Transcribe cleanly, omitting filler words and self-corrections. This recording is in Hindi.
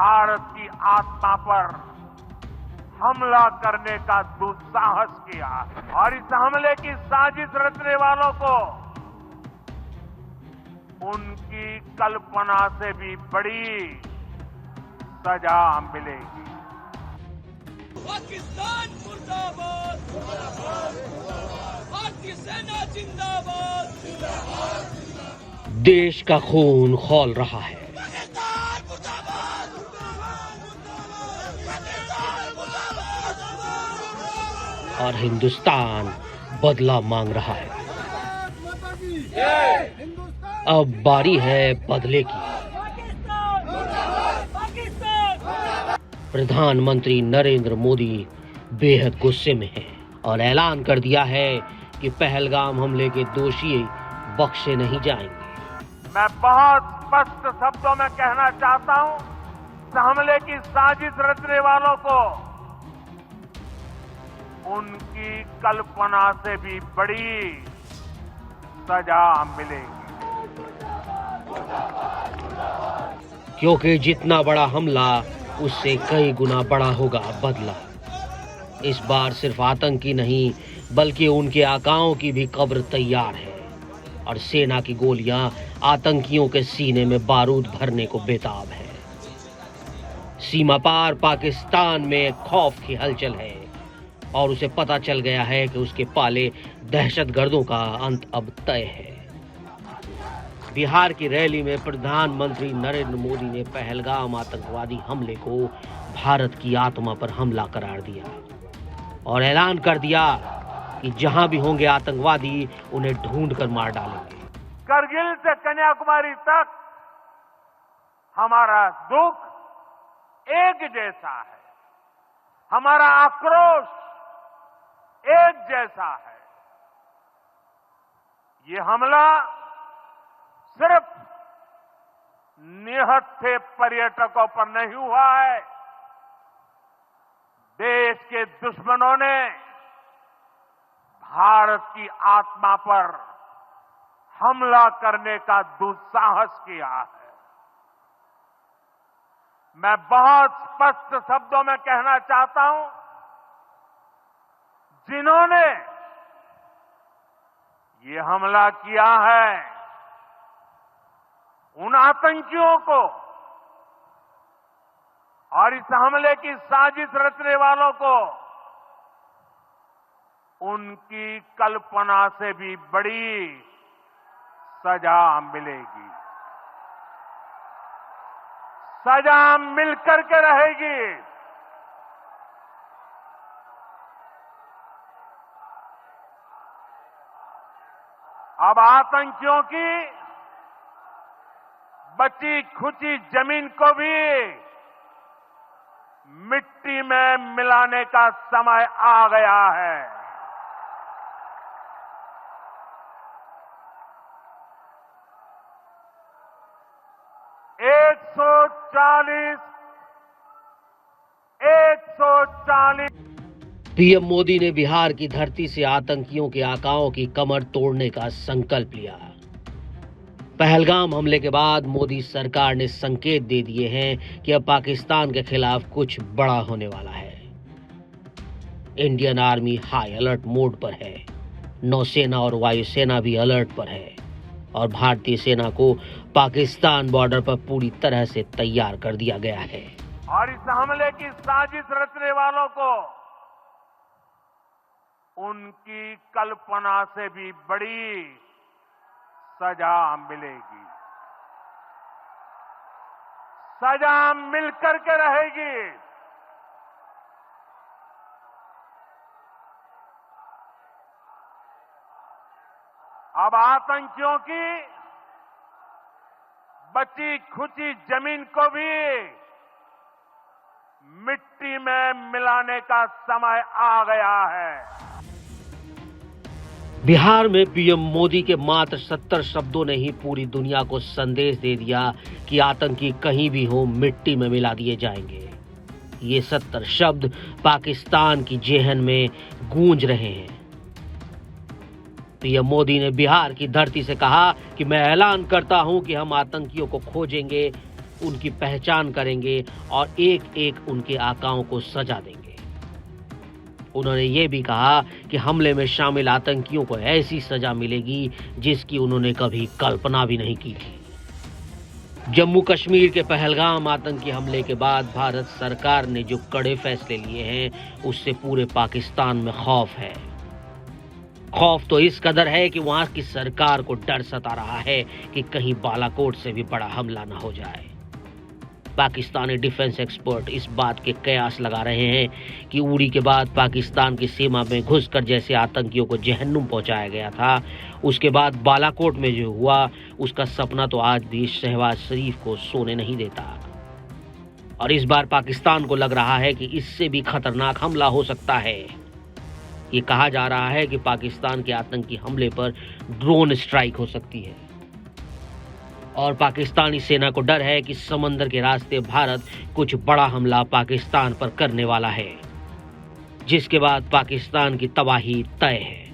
भारत की आत्मा पर हमला करने का दुस्साहस किया और इस हमले की साजिश रचने वालों को उनकी कल्पना से भी बड़ी सजा मिलेगी। पाकिस्तान मुर्दाबाद, भारतीय सेना जिंदाबाद, देश का खून खौल रहा है पाकिस्तान मुर्दाबाद, और हिंदुस्तान बदला मांग रहा है। अब बारी है बदले की। प्रधानमंत्री नरेंद्र मोदी बेहद गुस्से में हैं और ऐलान कर दिया है कि पहलगाम हमले के दोषी बख्शे नहीं जाएंगे। मैं बहुत स्पष्ट शब्दों में कहना चाहता हूं, इस हमले की साजिश रचने वालों को उनकी कल्पना से भी बड़ी सजा मिलेगी। क्योंकि जितना बड़ा हमला उससे कई गुना बड़ा होगा बदला। इस बार सिर्फ आतंकी नहीं बल्कि उनके आकाओं की भी कब्र तैयार है और सेना की गोलियां आतंकियों के सीने में बारूद भरने को बेताब है। सीमा पार पाकिस्तान में खौफ की हलचल है और उसे पता चल गया है कि उसके पाले दहशतगर्दों का अंत अब तय है। बिहार की रैली में प्रधानमंत्री नरेंद्र मोदी ने पहलगाम आतंकवादी हमले को भारत की आत्मा पर हमला करार दिया और ऐलान कर दिया कि जहां भी होंगे आतंकवादी उन्हें ढूंढ कर मार डालेंगे। करगिल से कन्याकुमारी तक हमारा दुख एक जैसा है, हमारा आक्रोश एक जैसा है। ये हमला सिर्फ निहत्थे पर्यटकों पर नहीं हुआ है, देश के दुश्मनों ने भारत की आत्मा पर हमला करने का दुस्साहस किया है। मैं बहुत स्पष्ट शब्दों में कहना चाहता हूं, जिन्होंने ये हमला किया है उन आतंकियों को और इस हमले की साजिश रचने वालों को उनकी कल्पना से भी बड़ी सजा मिलेगी। सजा मिलकर के रहेगी। अब आतंकियों की बची खुची जमीन को भी मिट्टी में मिलाने का समय आ गया है। पीएम मोदी ने बिहार की धरती से आतंकियों के आकाओं की कमर तोड़ने का संकल्प लिया। पहलगाम हमले के बाद मोदी सरकार ने संकेत दे दिए हैं कि अब पाकिस्तान के खिलाफ कुछ बड़ा होने वाला है। Indian army high alert mode पर है, नौसेना और वायुसेना भी अलर्ट पर है और भारतीय सेना को पाकिस्तान बॉर्डर पर पूरी तरह से तैयार कर दिया गया है। और इस हमले की साजिश रचने वालों को उनकी कल्पना से भी बड़ी सजा मिलेगी। सजा मिलकर के रहेगी। अब आतंकियों की बची खुची जमीन को भी मिट्टी में मिलाने का समय आ गया है। बिहार में पीएम मोदी के मात्र 70 शब्दों ने ही पूरी दुनिया को संदेश दे दिया कि आतंकी कहीं भी हो मिट्टी में मिला दिए जाएंगे। ये 70 शब्द पाकिस्तान की जेहन में गूंज रहे हैं। पीएम मोदी ने बिहार की धरती से कहा कि मैं ऐलान करता हूं कि हम आतंकियों को खोजेंगे, उनकी पहचान करेंगे और एक एक उनके आकाओं को सजा देंगे। उन्होंने ये भी कहा कि हमले में शामिल आतंकियों को ऐसी सजा मिलेगी जिसकी उन्होंने कभी कल्पना भी नहीं की थी। जम्मू कश्मीर के पहलगाम आतंकी हमले के बाद भारत सरकार ने जो कड़े फैसले लिए हैं उससे पूरे पाकिस्तान में खौफ है। खौफ तो इस कदर है कि वहां की सरकार को डर सता रहा है कि कहीं बालाकोट से भी बड़ा हमला न हो जाए। पाकिस्तानी डिफेंस एक्सपर्ट इस बात के कयास लगा रहे हैं कि उड़ी के बाद पाकिस्तान की सीमा में घुसकर जैसे आतंकियों को जहन्नुम पहुंचाया गया था, उसके बाद बालाकोट में जो हुआ उसका सपना तो आज भी शहबाज शरीफ को सोने नहीं देता। और इस बार पाकिस्तान को लग रहा है कि इससे भी खतरनाक हमला हो सकता है। ये कहा जा रहा है कि पाकिस्तान के आतंकी हमले पर ड्रोन स्ट्राइक हो सकती है और पाकिस्तानी सेना को डर है कि समंदर के रास्ते भारत कुछ बड़ा हमला पाकिस्तान पर करने वाला है, जिसके बाद पाकिस्तान की तबाही तय है।